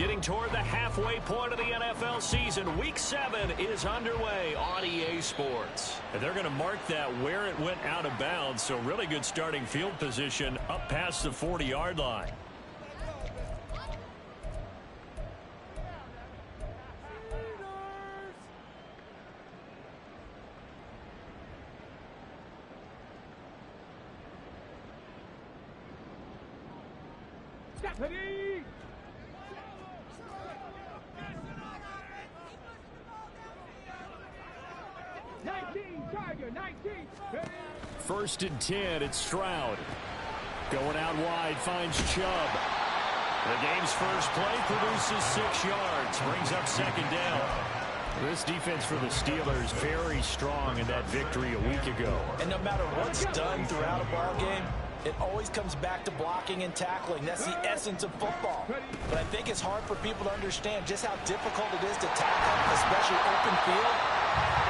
Getting toward the halfway point of the NFL season. Week 7 is underway on EA Sports. And they're going to mark that where it went out of bounds. So really good starting field position up past the 40-yard line. Ready? First and 10, it's Stroud. Going out wide, finds Chubb. The game's first play produces 6 yards, brings up second down. This defense for the Steelers very strong in that victory a week ago. And no matter what's done throughout a ball game, it always comes back to blocking and tackling. That's the essence of football. But I think it's hard for people to understand just how difficult it is to tackle, especially open field.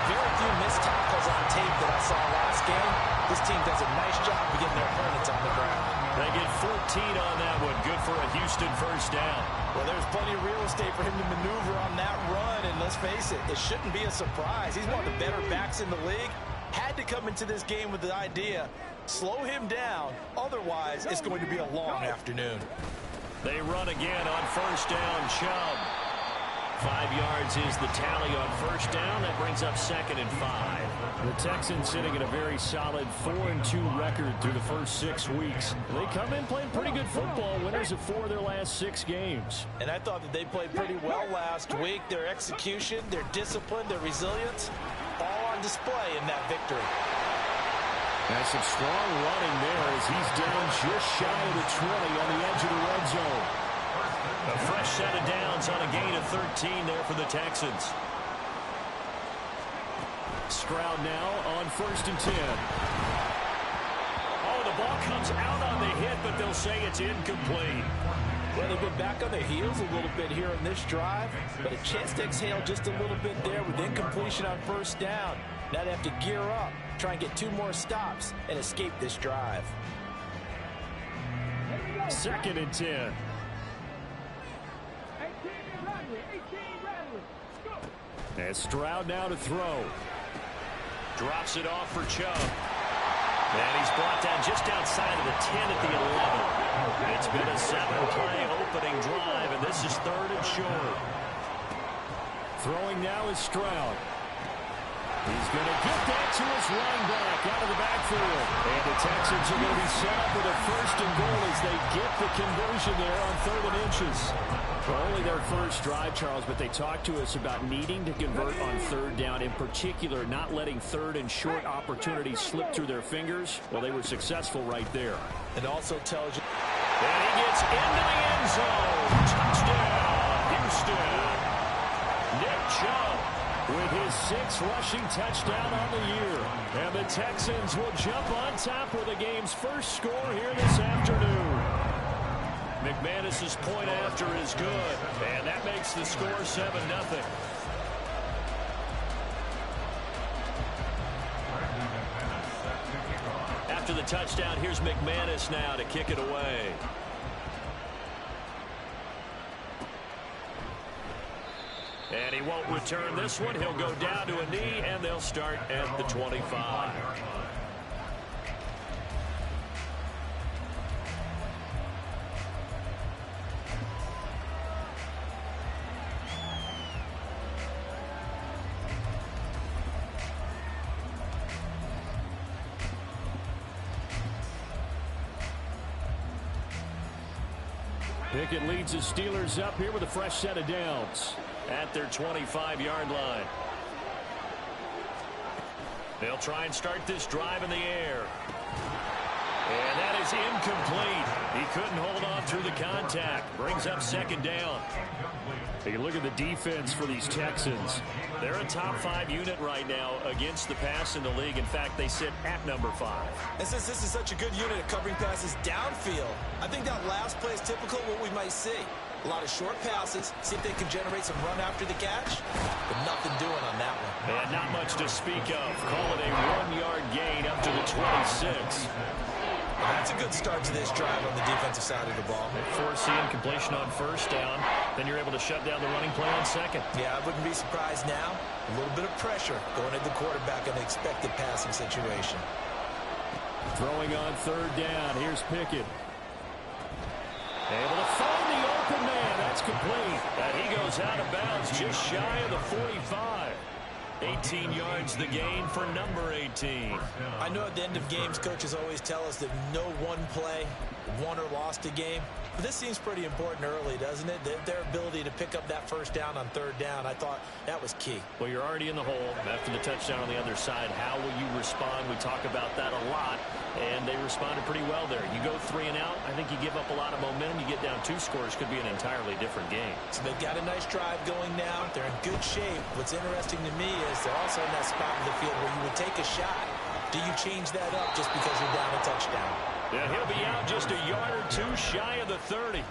Very few missed tackles on tape that I saw last game. This team does a nice job of getting their opponents on the ground. They get 14 on that one. Good for a Houston first down. Well, there's plenty of real estate for him to maneuver on that run. And let's face it, it shouldn't be a surprise. He's one of the better backs in the league. Had to come into this game with the idea, slow him down. Otherwise, it's going to be a long afternoon. They run again on first down. Chubb. 5 yards is the tally on first down. That brings up second and 5. The Texans sitting at a very solid 4-2 record through the first 6 weeks. They come in playing pretty good football. Winners of 4 of their last 6 games. And I thought that they played pretty well last week. Their execution, their discipline, their resilience, all on display in that victory. That's some strong running there as he's down just shy of the 20 on the edge of the red zone. A fresh set of downs on a gain of 13 there for the Texans. Stroud now on first and 10. Oh, the ball comes out on the hit, but they'll say it's incomplete. Well, they've been back on their heels a little bit here on this drive, but a chance to exhale just a little bit there with incompletion on first down. Now they have to gear up, try and get 2 more stops, and escape this drive. Second and 10. And Stroud now to throw. Drops it off for Chubb. And he's brought down just outside of the 10 at the 11. It's been a 7-play opening drive, and this is 3rd and short. Throwing now is Stroud. He's going to get that to his running back out of the backfield. And the Texans are going to be set up with a 1st and goal as they get the conversion there on 3rd and inches. Well, only their first drive, Charles, but they talked to us about needing to convert on 3rd down, in particular not letting 3rd and short opportunities slip through their fingers. Well, they were successful right there. It also tells you. And he gets into the end zone. Touchdown, Houston. Nick Chubb with his 6th rushing touchdown on the year. And the Texans will jump on top with the game's first score here this afternoon. McManus's point after is good, and that makes the score 7-0. After the touchdown, here's McManus now to kick it away. And he won't return this one. He'll go down to a knee, and they'll start at the 25. Pickett leads his Steelers up here with a fresh set of downs at their 25-yard line. They'll try and start this drive in the air. And that is incomplete. He couldn't hold on through the contact. Brings up second down. Take a look at the defense for these Texans. They're a top 5 unit right now against the pass in the league. In fact, they sit at number 5. And since this is such a good unit at covering passes downfield, I think that last play is typical of what we might see. A lot of short passes, see if they can generate some run after the catch, but nothing doing on that one. And not much to speak of. Call it a 1-yard gain up to the 26. That's a good start to this drive on the defensive side of the ball. Forcing completion on first down. Then you're able to shut down the running play on second. Yeah, I wouldn't be surprised now. A little bit of pressure going at the quarterback in the expected passing situation. Throwing on third down. Here's Pickett. Able to find the open man. That's complete. And he goes out of bounds just shy of the 45. 18 yards the gain for number 18. I know at the end of games, coaches always tell us that no one play won or lost a game. But this seems pretty important early, doesn't it? Their ability to pick up that first down on third down, I thought that was key. Well, you're already in the hole after the touchdown on the other side. How will you respond? We talk about that a lot, and they responded pretty well there. You go 3 and out, I think you give up a lot of momentum. You get down 2 scores, could be an entirely different game. So they've got a nice drive going now. They're in good shape. What's interesting to me is they're also in that spot of the field where you would take a shot. Do you change that up just because you're down a touchdown? Yeah, he'll be out just a yard or 2 shy of the 30.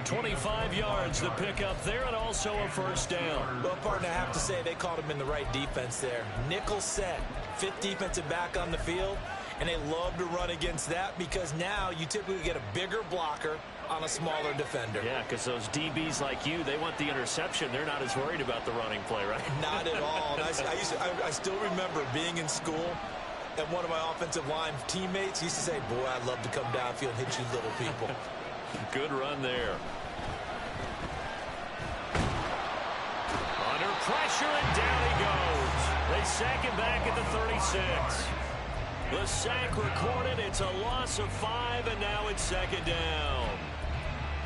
25 yards the pickup there, and also a first down. Well, partner, I have to say they caught him in the right defense there. Nickel set, 5th defensive back on the field, and they love to run against that because now you typically get a bigger blocker on a smaller defender. Yeah, because those DBs like you, they want the interception. They're not as worried about the running play, right? Not at all. I still remember being in school, and one of my offensive line teammates used to say, boy, I'd love to come downfield and hit you little people. Good run there. Under pressure, and down he goes. They sack him back at the 36. The sack recorded. It's a loss of 5, and now it's second down.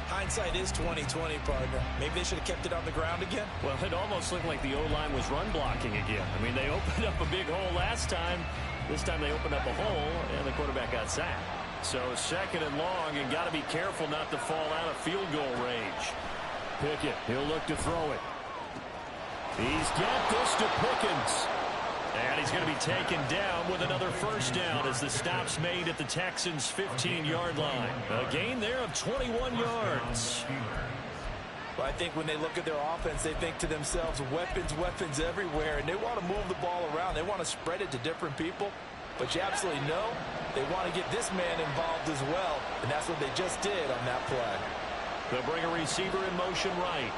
Hindsight is 20/20, partner. Maybe they should have kept it on the ground again. Well, it almost looked like the O-line was run blocking again. I mean, they opened up a big hole last time. This time they opened up a hole, and the quarterback got sacked. So second and long, and got to be careful not to fall out of field goal range. Pickett, he'll look to throw it. He's got this to Pickens. And he's going to be taken down with another first down as the stop's made at the Texans' 15-yard line. A gain there of 21 yards. Well, I think when they look at their offense, they think to themselves, weapons everywhere, and they want to move the ball around. They want to spread it to different people. But you absolutely know they want to get this man involved as well, and that's what they just did on that play. They'll bring a receiver in motion right.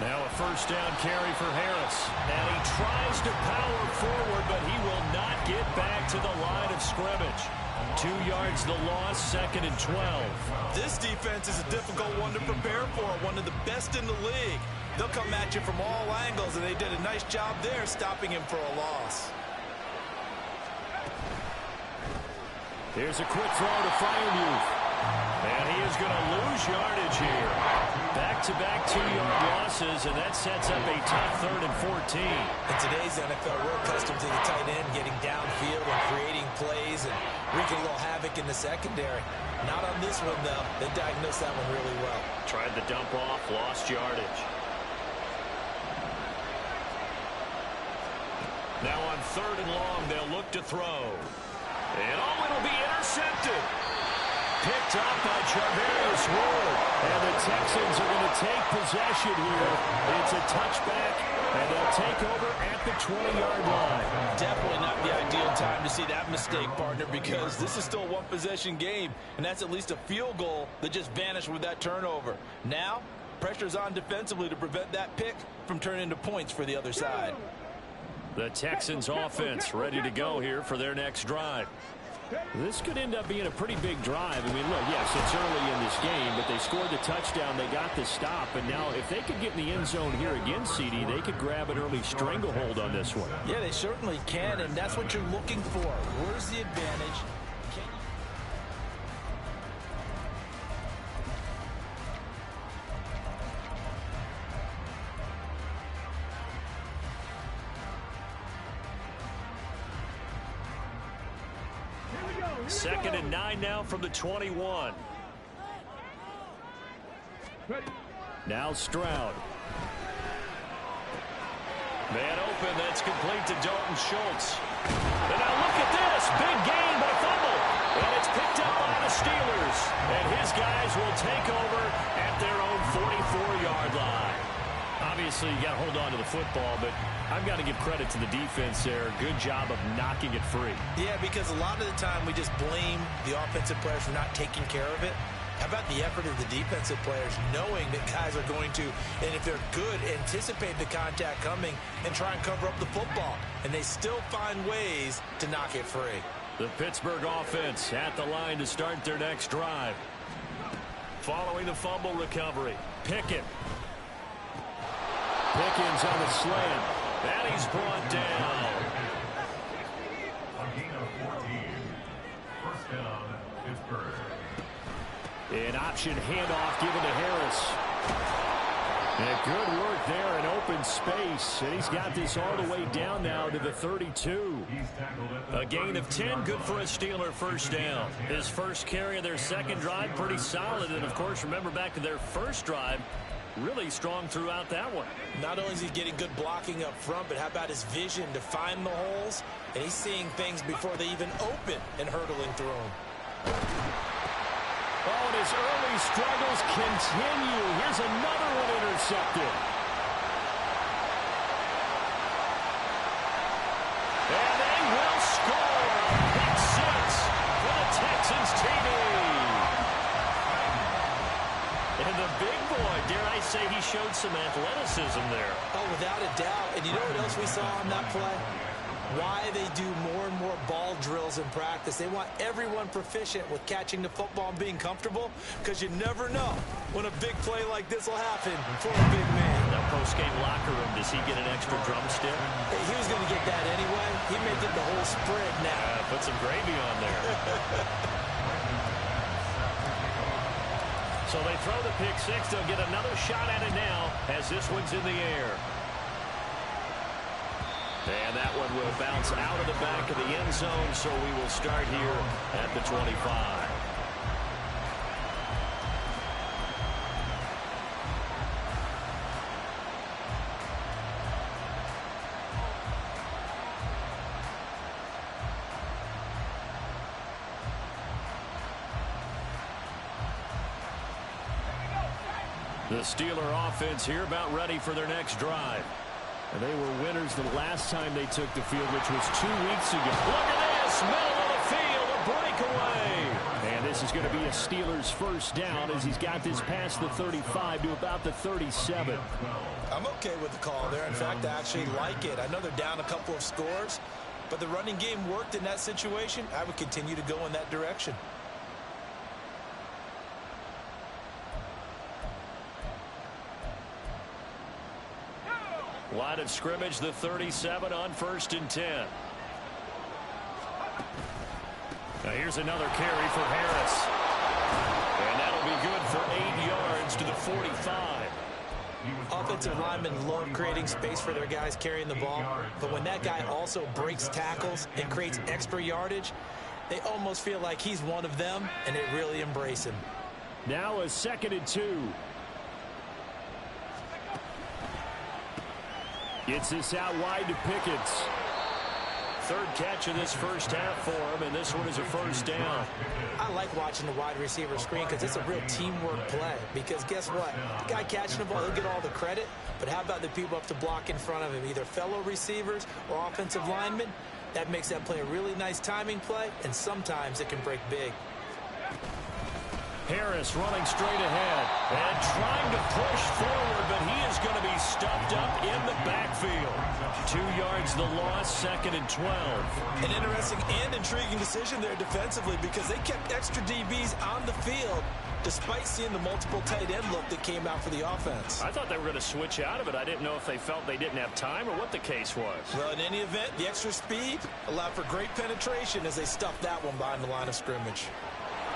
Now a first down carry for Harris. And he tries to power forward, but he will not get back to the line of scrimmage. 2 yards the loss, second and 12. This defense is a difficult one to prepare for, one of the best in the league. They'll come at you from all angles, and they did a nice job there stopping him for a loss. Here's a quick throw to Freiermuth. And he is going to lose yardage here. Back-to-back 2-yard losses, and that sets up a tough 3rd and 14. In today's NFL, we're accustomed to the tight end getting downfield and creating plays and wreaking a little havoc in the secondary. Not on this one, though. They diagnosed that one really well. Tried the dump off, lost yardage. Now on 3rd and long, they'll look to throw. And it'll be intercepted. Picked up by Charvarius Ward. And the Texans are going to take possession here. It's a touchback, and they'll take over at the 20-yard line. Definitely not the ideal time to see that mistake, partner, because this is still a one-possession game, and that's at least a field goal that just vanished with that turnover. Now, pressure's on defensively to prevent that pick from turning into points for the other side. The Texans offense ready to go here for their next drive. This could end up being a pretty big drive. I mean, look, yes, it's early in this game, but they scored the touchdown. They got the stop. And now if they could get in the end zone here again, CD, they could grab an early stranglehold on this one. Yeah, they certainly can, and that's what you're looking for. Where's the advantage? Second and 9 now from the 21. Now Stroud. Man open, that's complete to Dalton Schultz. And now look at this, big gain, but a fumble. And it's picked up by the Steelers. And his guys will take over at their own 44-yard line. Obviously, you got to hold on to the football, but I've got to give credit to the defense there. Good job of knocking it free. Yeah, because a lot of the time we just blame the offensive players for not taking care of it. How about the effort of the defensive players knowing that guys are going to, and if they're good, anticipate the contact coming and try and cover up the football. And they still find ways to knock it free. The Pittsburgh offense at the line to start their next drive. Following the fumble recovery, Pickett. Pickens on the slant. And he's brought down. First down, Pittsburgh. An option handoff given to Harris. And good work there in open space. And he's got this all the way down now to the 32. A gain of 10, good for a Steeler first down. His first carry of their second drive, pretty solid. And, of course, remember back to their first drive, really strong throughout that one. Not only is he getting good blocking up front, but how about his vision to find the holes? And he's seeing things before they even open and hurdling through them. Oh, and his early struggles continue. Here's another one intercepted. And they will score. Pick six for the Texans TV. And the big boy, dare I say, he showed some athleticism there. Oh, without a doubt. And you know what else we saw on that play? Why they do more and more ball drills in practice. They want everyone proficient with catching the football and being comfortable, because you never know when a big play like this will happen for a big man. That post-game locker room, does he get an extra drumstick? Hey, he was going to get that anyway. He may get the whole spread now. Put some gravy on there. So they throw the pick six. They'll get another shot at it now as this one's in the air. And that one will bounce out of the back of the end zone, so we will start here at the 25. The Steeler offense here about ready for their next drive. And they were winners the last time they took the field, which was 2 weeks ago. Look at this, middle of the field, a breakaway. And this is going to be a Steelers first down as he's got this past the 35 to about the 37. I'm okay with the call there. In fact, I actually like it. I know they're down a couple of scores, but the running game worked in that situation. I would continue to go in that direction. Line of scrimmage, the 37 on 1st and 10. Now here's another carry for Harris. And that'll be good for 8 yards to the 45. Offensive linemen love creating space for their guys carrying the ball, but when that guy also breaks tackles and creates extra yardage, they almost feel like he's one of them, and they really embrace him. Now a 2nd and 2. Gets this out wide to Pickett. Third catch of this first half for him, and this one is a first down. I like watching the wide receiver screen because it's a real teamwork play. Because guess what? The guy catching the ball, he'll get all the credit. But how about the people up to block in front of him, either fellow receivers or offensive linemen? That makes that play a really nice timing play, and sometimes it can break big. Harris running straight ahead and trying to push forward, but he is going to be stuffed up in the backfield. 2 yards the loss, 2nd and 12. An interesting and intriguing decision there defensively, because they kept extra DBs on the field despite seeing the multiple tight end look that came out for the offense. I thought they were going to switch out of it. I didn't know if they felt they didn't have time or what the case was. Well, in any event, the extra speed allowed for great penetration as they stuffed that one behind the line of scrimmage.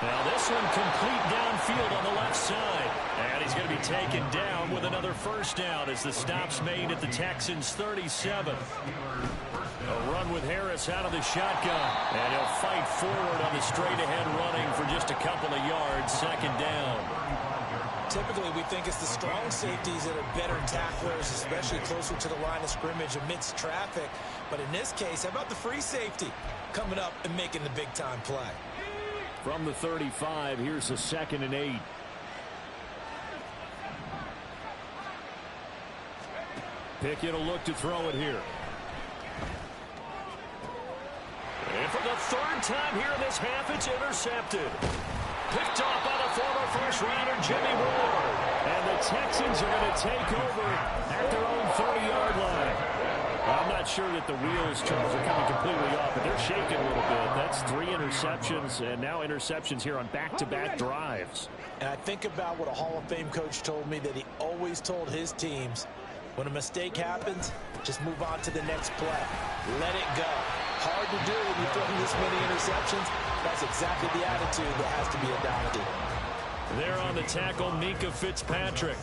Now this one complete downfield on the left side. And he's going to be taken down with another first down as the stop's made at the Texans' 37. A run with Harris out of the shotgun. And he'll fight forward on the straight-ahead running for just a couple of yards, 2nd down. Typically, we think it's the strong safeties that are better tacklers, especially closer to the line of scrimmage amidst traffic. But in this case, how about the free safety coming up and making the big-time play? From the 35, here's a 2nd and 8. Pickett will look to throw it here. And for the third time here in this half, it's intercepted. Picked off by the former first-rounder Jimmy Ward. And the Texans are going to take over at their own 30-yard line. I'm not sure that the wheels, Charles, are coming completely off, but they're shaking a little bit. That's 3 interceptions, and now interceptions here on back-to-back drives. And I think about what a Hall of Fame coach told me, that he always told his teams, when a mistake happens, just move on to the next play. Let it go. Hard to do when you throw this many interceptions. That's exactly the attitude that has to be adopted. There on the tackle, Minkah Fitzpatrick.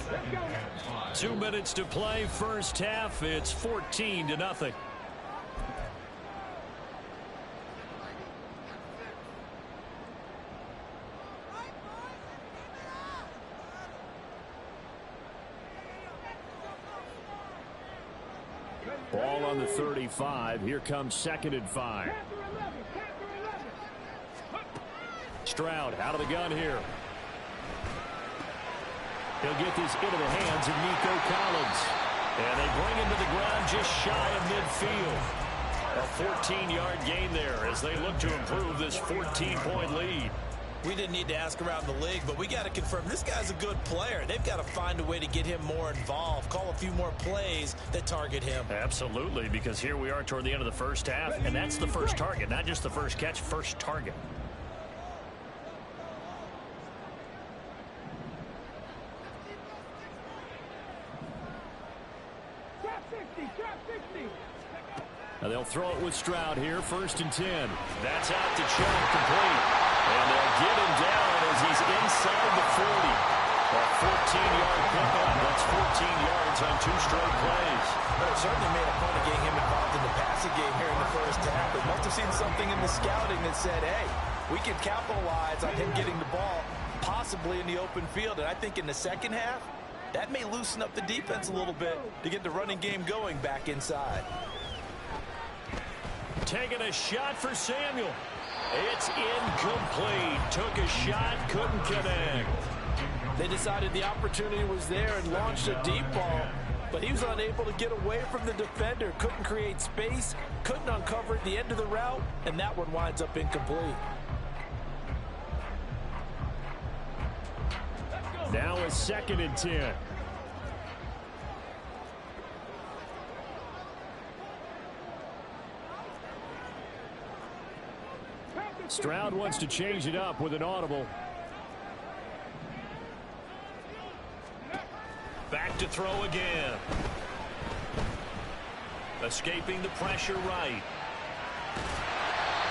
2 minutes to play, first half. It's 14-0. Ball on the 35. Here comes 2nd and 5. Stroud out of the gun here. He'll get this into the hands of Nico Collins. And they bring him to the ground just shy of midfield. A 14-yard gain there as they look to improve this 14-point lead. We didn't need to ask around the league, but we got to confirm this guy's a good player. They've got to find a way to get him more involved, call a few more plays that target him. Absolutely, because here we are toward the end of the first half, and that's the first target, not just the first catch, first target. Now they'll throw it with Stroud here, 1st and 10. That's out to Chubb, complete. And they'll get him down as he's inside the 40. A 14-yard pickup. That's 14 yards on 2 straight plays. Well, it certainly made a point of getting him involved in the passing game here in the first half. They must have seen something in the scouting that said, hey, we can capitalize on him getting the ball, possibly in the open field. And I think in the second half, that may loosen up the defense a little bit to get the running game going back inside. Taking a shot for Samuel. It's incomplete. Took a shot, couldn't connect. They decided the opportunity was there and launched a deep ball, but he was unable to get away from the defender. Couldn't create space, couldn't uncover at the end of the route, and that one winds up incomplete. Now a 2nd and 10. Stroud wants to change it up with an audible. Back to throw again. Escaping the pressure right.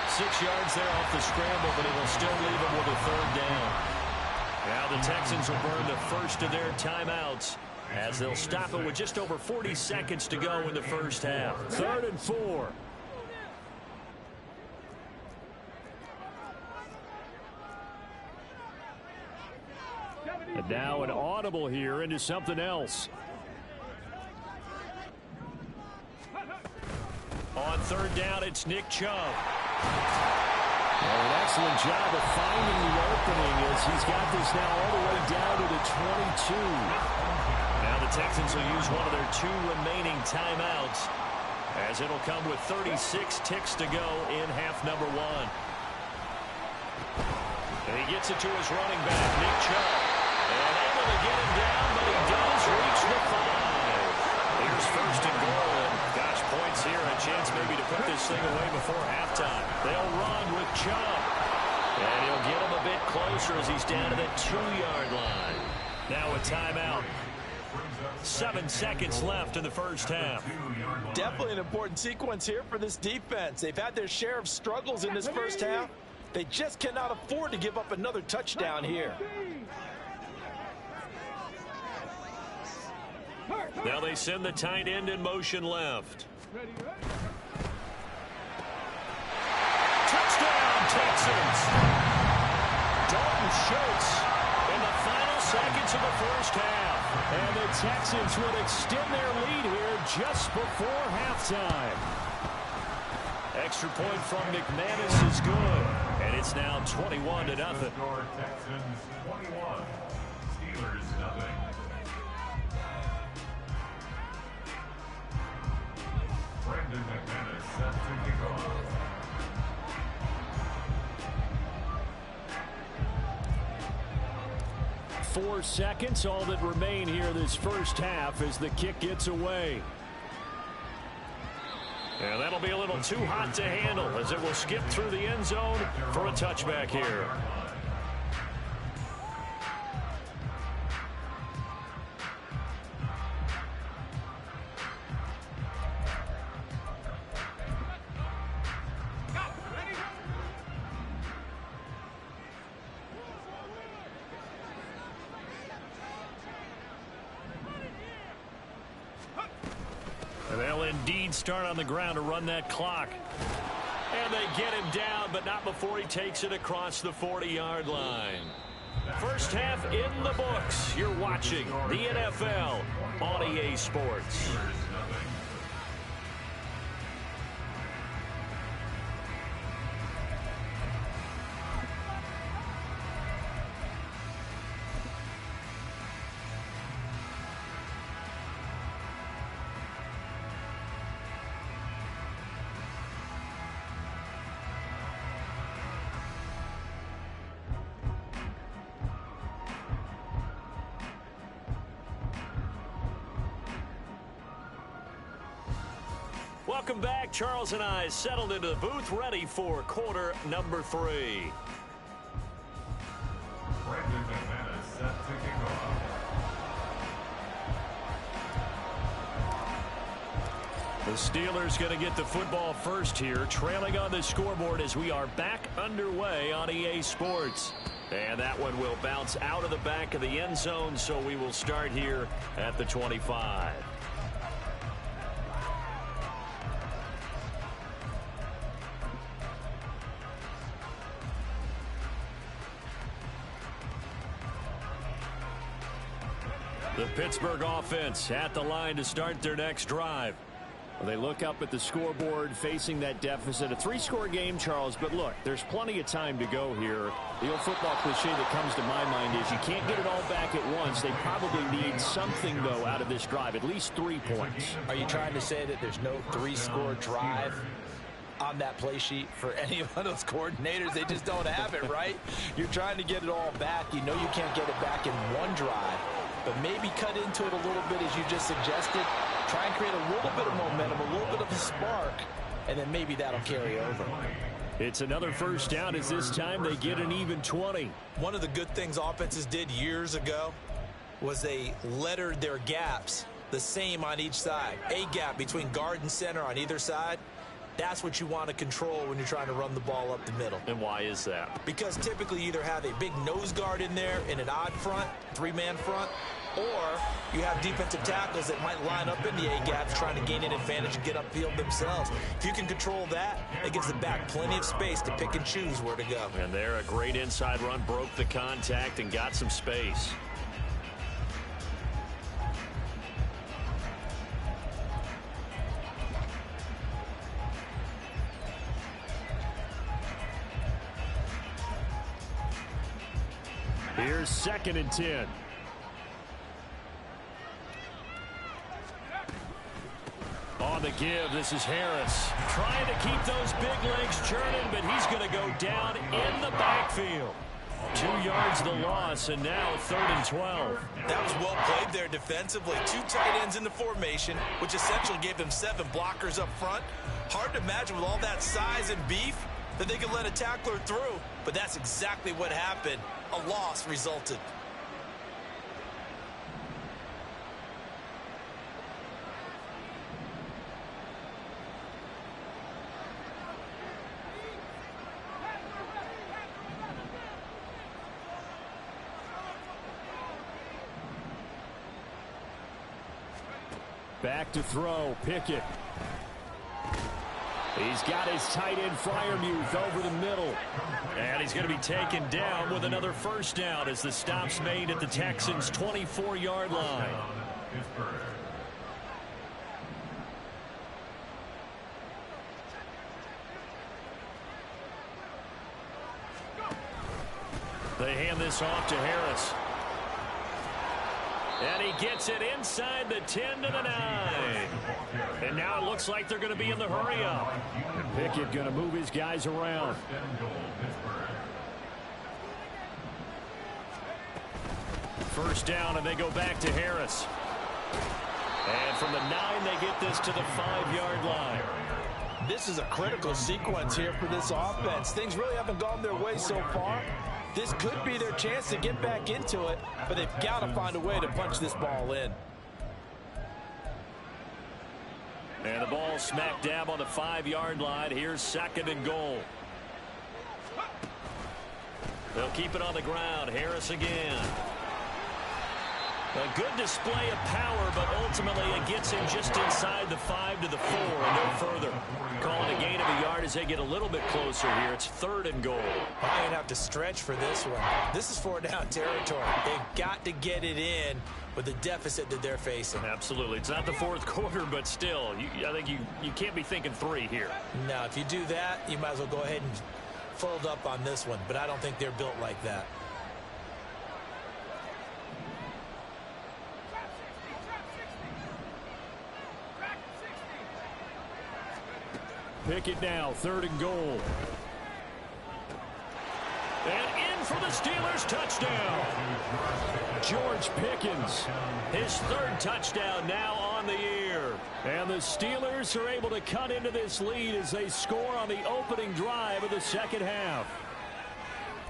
6 yards there off the scramble, but it will still leave him with a 3rd down. Now the Texans will burn the first of their timeouts as they'll stop it with just over 40 seconds to go in the first half. 3rd and 4. And now an audible here into something else. On 3rd down, it's Nick Chubb. Well, an excellent job of finding the opening as he's got this now all the way down to the 22. Now the Texans will use one of their 2 remaining timeouts as it'll come with 36 ticks to go in half number 1. And he gets it to his running back, Nick Chubb. And able to get him down, but he does reach the 5. Here's 1st and goal, and gosh, points here, a chance maybe to put this thing away before halftime. They'll run with Chubb, and he'll get him a bit closer as he's down to the 2-yard line. Now a timeout. 7 seconds left in the first half. Definitely an important sequence here for this defense. They've had their share of struggles in this first half. They just cannot afford to give up another touchdown here. Now they send the tight end in motion left. Touchdown, Texans! Dalton Schultz in the final seconds of the first half. And the Texans would extend their lead here just before halftime. Extra point from McManus is good. And it's now 21-0. Texans 21, Steelers 0. 4 seconds, all that remain here this first half as the kick gets away. And that'll be a little too hot to handle as it will skip through the end zone for a touchback here. They'll indeed start on the ground to run that clock. And they get him down, but not before he takes it across the 40-yard line. First half in the books. You're watching the NFL on EA Sports. Welcome back. Charles and I settled into the booth, ready for quarter number 3. Brandon McManus set to kick off. The Steelers going to get the football first here, trailing on the scoreboard as we are back underway on EA Sports. And that one will bounce out of the back of the end zone, so we will start here at the 25. The Pittsburgh offense at the line to start their next drive. Well, they look up at the scoreboard facing that deficit. A 3-score game, Charles, but look, there's plenty of time to go here. The old football cliche that comes to my mind is you can't get it all back at once. They probably need something, though, out of this drive, at least 3 points. Are you trying to say that there's no 3-score drive on that play sheet for any one of those coordinators? They just don't have it, right? You're trying to get it all back. You know you can't get it back in one drive, but maybe cut into it a little bit as you just suggested. Try and create a little bit of momentum, a little bit of a spark, and then maybe that'll carry over. It's another first down as this time they get an even 20. One of the good things offenses did years ago was they lettered their gaps the same on each side. A gap between guard and center on either side. That's what you want to control when you're trying to run the ball up the middle. And why is that? Because typically you either have a big nose guard in there in an odd front, 3-man front, or you have defensive tackles that might line up in the A-gaps trying to gain an advantage and get upfield themselves. If you can control that, it gives the back plenty of space to pick and choose where to go. And there, a great inside run, broke the contact and got some space. Here's 2nd and 10. On the give, this is Harris. Trying to keep those big legs churning, but he's going to go down in the backfield. 2 yards the loss, and now 3rd and 12. That was well played there defensively. 2 tight ends in the formation, which essentially gave them 7 blockers up front. Hard to imagine with all that size and beef that they could let a tackler through, but that's exactly what happened. A loss resulted. Back to throw, Pickett. He's got his tight end Freiermuth over the middle. And he's going to be taken down with another first down as the stop's made at the Texans' 24-yard line. They hand this off to Harris. And he gets it inside the 10 to the 9. And now it looks like they're going to be in the hurry up. And Pickett going to move his guys around. First down, and they go back to Harris. And from the 9, they get this to the 5-yard line. This is a critical sequence here for this offense. Things really haven't gone their way so far. This could be their chance to get back into it, but they've got to find a way to punch this ball in. And the ball smack dab on the 5-yard line. Here's 2nd and goal. They'll keep it on the ground. Harris again. A good display of power, but ultimately it gets him just inside the 5 to the 4 and no further. Calling a gain of a yard as they get a little bit closer here. It's 3rd and goal. I ain't have to stretch for this one. This is 4-down territory. They've got to get it in with the deficit that they're facing. Absolutely. It's not the 4th quarter, but still, I think you can't be thinking 3 here. Now, if you do that, you might as well go ahead and fold up on this one, but I don't think they're built like that. Pick it now, 3rd and goal. And in for the Steelers, touchdown. George Pickens, his 3rd touchdown now on the year. And the Steelers are able to cut into this lead as they score on the opening drive of the 2nd half.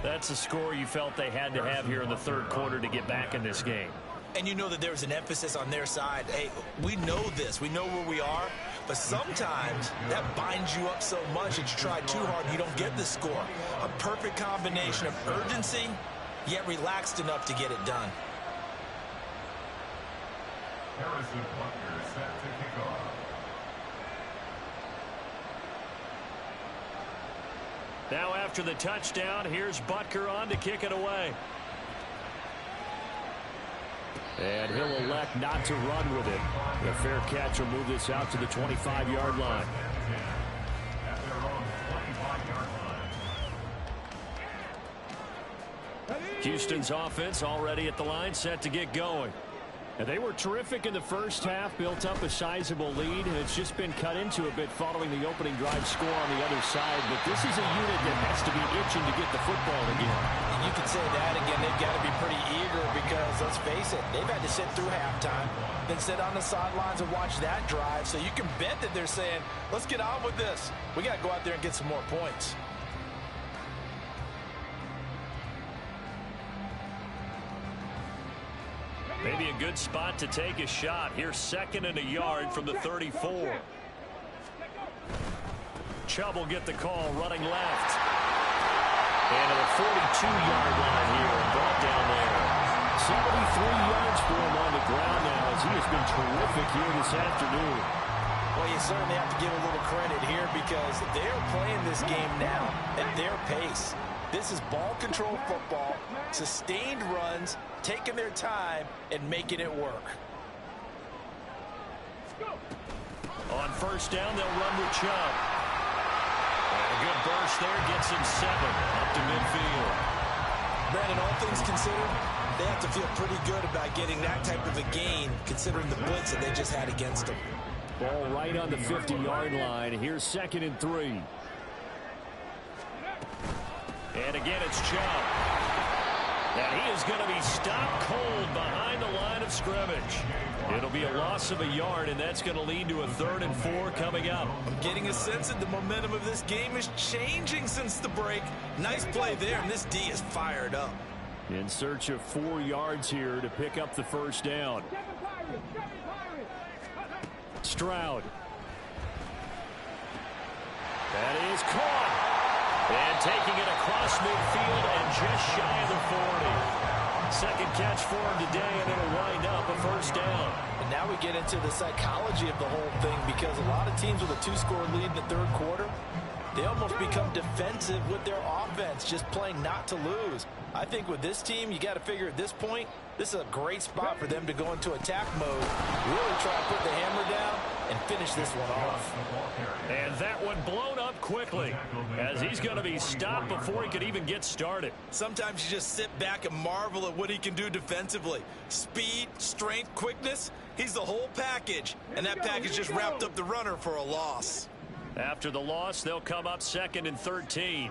That's a score you felt they had to have here in the 3rd quarter to get back in this game. And you know that there was an emphasis on their side. Hey, we know this. We know where we are. But sometimes that binds you up so much that you try too hard and you don't get the score. A perfect combination of urgency, yet relaxed enough to get it done. Harrison Butker set to kick off. Now after the touchdown, here's Butker on to kick it away. And he'll elect not to run with it. The fair catch will move this out to the 25-yard line. At their own 25-yard line. Houston's offense already at the line, set to get going. And they were terrific in the first half, built up a sizable lead, and it's just been cut into a bit following the opening drive score on the other side. But this is a unit that has to be itching to get the football again. You could say that again. They've got to be pretty eager because, let's face it, they've had to sit through halftime, then sit on the sidelines and watch that drive. So you can bet that they're saying, let's get on with this. We got to go out there and get some more points. Maybe a good spot to take a shot. Here's 2nd and a yard from the 34. Chubb will get the call running left. And to the 42-yard line here and brought down there. 73 yards for him on the ground now as he has been terrific here this afternoon. Well, you certainly have to give a little credit here because they're playing this game now at their pace. This is ball control football, sustained runs, taking their time and making it work. On first down, they'll run with Chubb. And a good burst there gets him 7 up to midfield. Brandon, all things considered, they have to feel pretty good about getting that type of a gain considering the blitz that they just had against them. Ball right on the 50-yard line. Here's 2nd and 3. And again, it's Chubb. And he is going to be stopped cold behind the line of scrimmage. It'll be a loss of a yard, and that's going to lead to a 3rd and 4 coming up. I'm getting a sense that the momentum of this game is changing since the break. Nice play there, and this D is fired up. In search of 4 yards here to pick up the first down. Stroud. That is caught. And taking it across midfield and just shy of the 40. Second catch for him today, and it'll wind up a first down. And now we get into the psychology of the whole thing because a lot of teams with a 2-score lead in the 3rd quarter, they almost become defensive with their offense, just playing not to lose. I think with this team, you got to figure at this point, this is a great spot for them to go into attack mode, really try to put the hammer down and finish this one off. And that one blown up quickly as he's going to be stopped before he could even get started. Sometimes you just sit back and marvel at what he can do defensively. Speed, strength, quickness, he's the whole package. And that package just wrapped up the runner for a loss. After the loss, they'll come up 2nd and 13.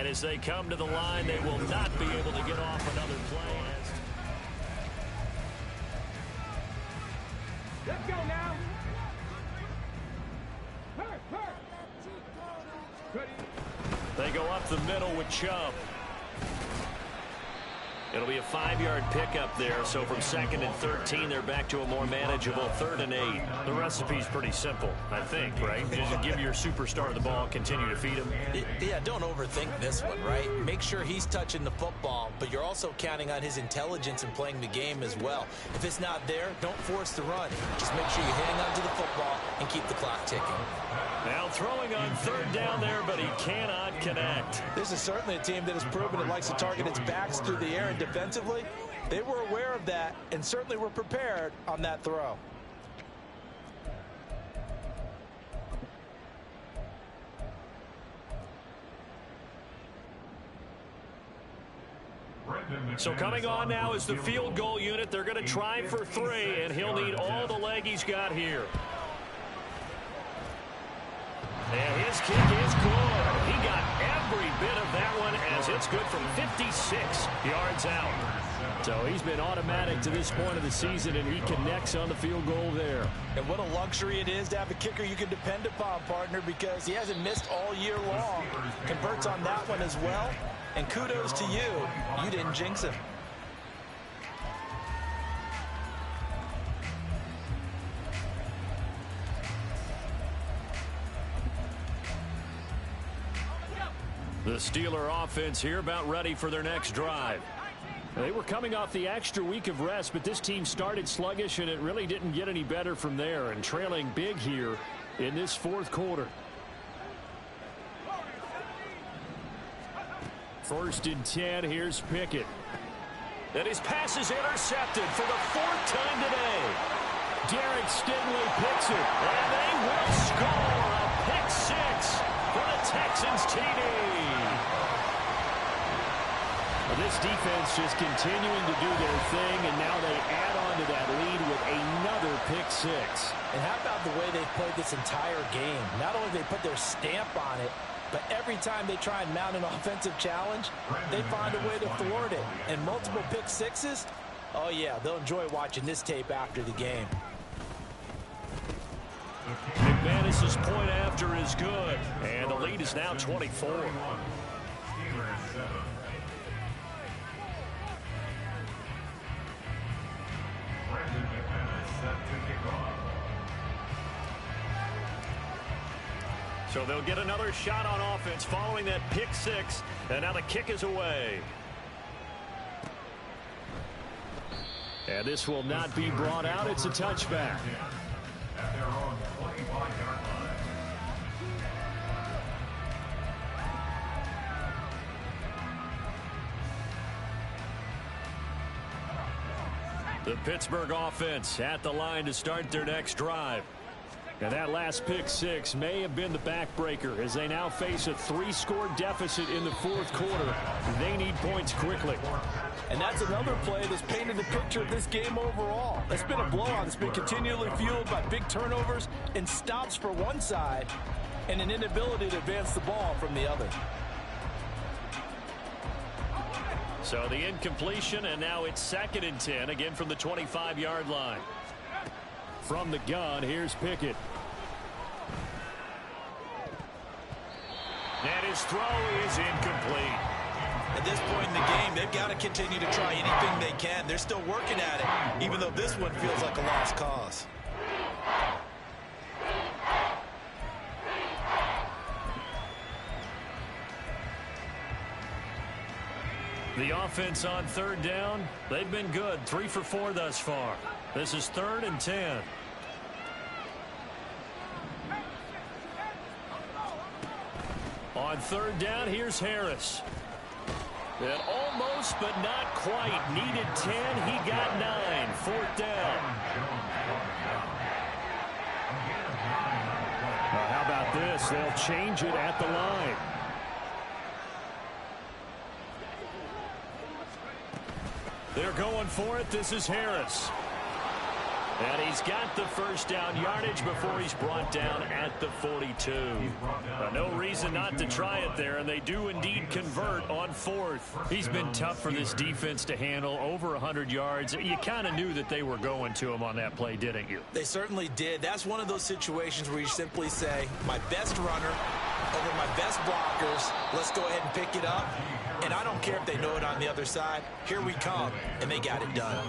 And as they come to the line, they will not be able to get off another play. Let's go now. They go up the middle with Chubb. It'll be a 5-yard pickup there, so from 2nd and 13, they're back to a more manageable 3rd and 8. The recipe's pretty simple, I think, right? Just give your superstar the ball, continue to feed him. Yeah, don't overthink this one, right? Make sure he's touching the football, but you're also counting on his intelligence in playing the game as well. If it's not there, don't force the run. Just make sure you hang on to the football and keep the clock ticking. Now throwing on 3rd down there, but he cannot connect. This is certainly a team that has proven it likes to target its backs through the air, and defensively, they were aware of that and certainly were prepared on that throw. So coming on now is the field goal unit. They're going to try for 3, and he'll need all the leg he's got here. And his kick is good. He got every bit of that one as it's good from 56 yards out. So he's been automatic to this point of the season, and he connects on the field goal there. And what a luxury it is to have a kicker you can depend upon, partner, because he hasn't missed all year long. Converts on that one as well. And kudos to you. You didn't jinx him. The Steeler offense here about ready for their next drive. They were coming off the extra week of rest, but this team started sluggish, and it really didn't get any better from there, and trailing big here in this 4th quarter. 1st and 10, here's Pickett. And his pass is intercepted for the 4th time today. Derek Stingley picks it. And they will score a pick 6 for the Texans TD. Well, this defense just continuing to do their thing, and now they add on to that lead with another pick 6. And how about the way they've played this entire game? Not only do they put their stamp on it, but every time they try and mount an offensive challenge, they find a way to thwart it. And multiple pick 6s, oh yeah, they'll enjoy watching this tape after the game. McManus's point after is good, and the lead is now 24. So they'll get another shot on offense following that pick 6, and now the kick is away. And this will not be brought out. It's a touchback. At their own 25-yard line. The Pittsburgh offense at the line to start their next drive. And that last pick 6 may have been the backbreaker as they now face a 3-score deficit in the 4th quarter. They need points quickly. And that's another play that's painted the picture of this game overall. It's been a blowout. It's been continually fueled by big turnovers and stops for one side and an inability to advance the ball from the other. So the incompletion, and now it's 2nd and 10, again from the 25-yard line. From the gun, here's Pickett. And his throw is incomplete. At this point in the game, they've got to continue to try anything they can. They're still working at it, even though this one feels like a lost cause. The offense on 3rd down, they've been good. 3 for 4 thus far. This is 3rd and 10. On 3rd down, here's Harris. And almost, but not quite. Needed 10. He got 9. 4th down. Well, how about this? They'll change it at the line. They're going for it. This is Harris. And he's got the first down yardage before he's brought down at the 42. No reason not to try it there, and they do indeed convert on fourth. He's been tough for this defense to handle, over 100 yards. You kind of knew that they were going to him on that play, didn't you? They certainly did. That's one of those situations where you simply say, my best runner over my best blockers, let's go ahead and pick it up. And I don't care if they know it on the other side. Here we come, and they got it done.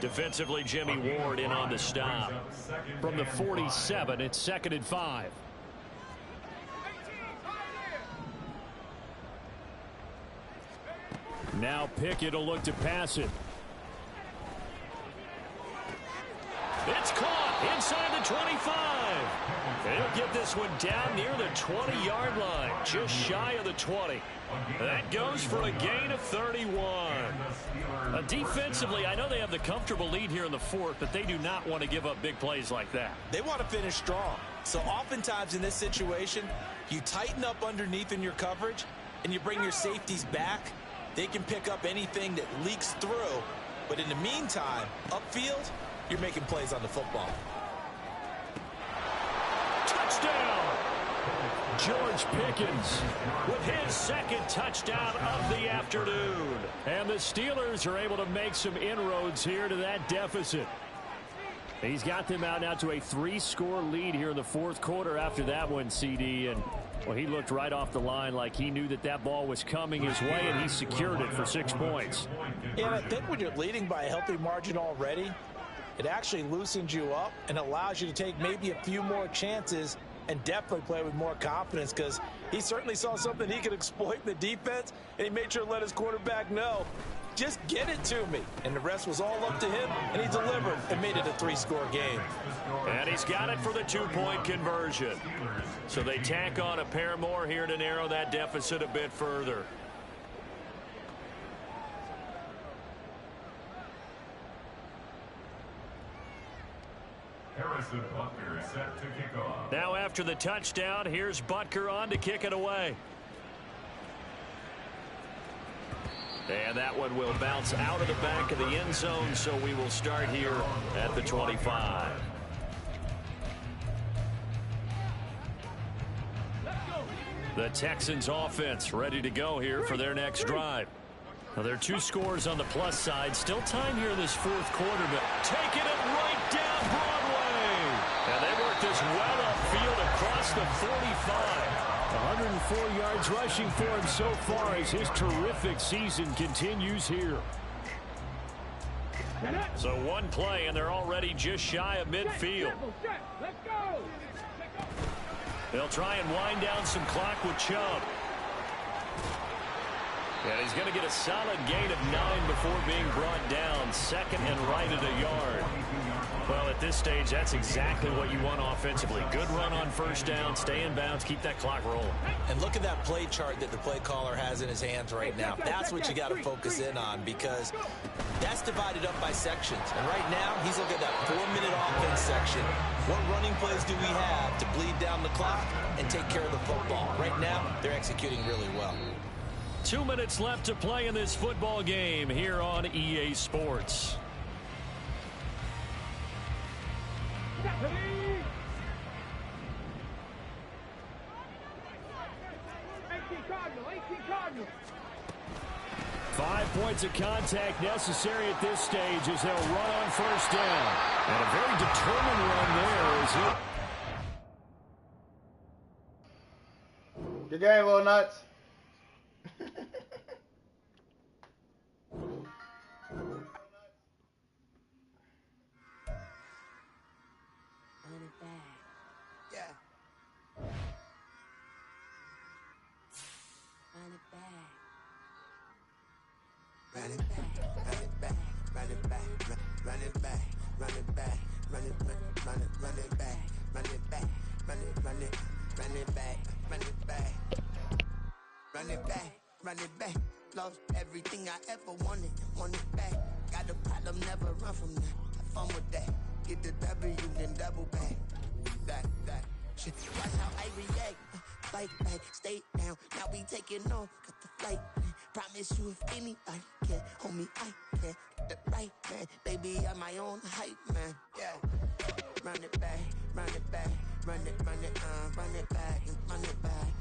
Defensively, Jimmy Ward in on the stop. From the 47, it's 2nd and 5. Now Pickett will look to pass it. It's caught inside the 25. They'll get this one down near the 20-yard line, just shy of the 20. That goes for a gain of 31. Defensively, I know they have the comfortable lead here in the fourth, but they do not want to give up big plays like that. They want to finish strong. So oftentimes in this situation, you tighten up underneath in your coverage, and you bring your safeties back. They can pick up anything that leaks through. But in the meantime, upfield, you're making plays on the football. Touchdown! George Pickens with his second touchdown of the afternoon. And the Steelers are able to make some inroads here to that deficit. He's got them out now to a 3-score lead here in the fourth quarter after that one, CD. And, well, he looked right off the line like he knew that that ball was coming his way, and he secured it for 6 points. Yeah, and I think when you're leading by a healthy margin already, it actually loosens you up and allows you to take maybe a few more chances and definitely play with more confidence, because he certainly saw something he could exploit in the defense, and he made sure to let his quarterback know, just get it to me. And the rest was all up to him, and he delivered and made it a 3-score game. And he's got it for the 2-point conversion. So they tack on a pair more here to narrow that deficit a bit further. Harrison Butker set to kick off. Now after the touchdown, here's Butker on to kick it away. And that one will bounce out of the back of the end zone, so we will start here at the 25. The Texans offense ready to go here for their next drive. Now there are 2 scores on the plus side. Still time here in this fourth quarter, but taking it right down Broadway. And they work this well upfield across the 45. 104 yards rushing for him so far as his terrific season continues here. So one play, and they're already just shy of midfield. They'll try and wind down some clock with Chubb. And he's going to get a solid gain of 9 before being brought down. 2nd and right at a yard. Well, at this stage, that's exactly what you want offensively. Good run on first down, stay in bounds, keep that clock rolling. And look at that play chart that the play caller has in his hands right now. That's what you got to focus in on, because that's divided up by sections. And right now, he's looking at that 4-minute offense section. What running plays do we have to bleed down the clock and take care of the football? Right now, they're executing really well. 2 minutes left to play in this football game here on EA Sports. Five points of contact necessary at this stage as they'll run on first down. And a very determined run there as he... Good game, Lil Nuts. Run it back. Lost everything I ever wanted it back. Got a problem, never run from that. Have fun with that. Get the W, then double back. That shit. Watch how I react. Fight back, stay down. Now we taking off. Got the flight. Promise you if anybody can, homie, I can. The right man, baby, I'm my own hype man. Yeah. Run it back, run it back, run it back, run it back.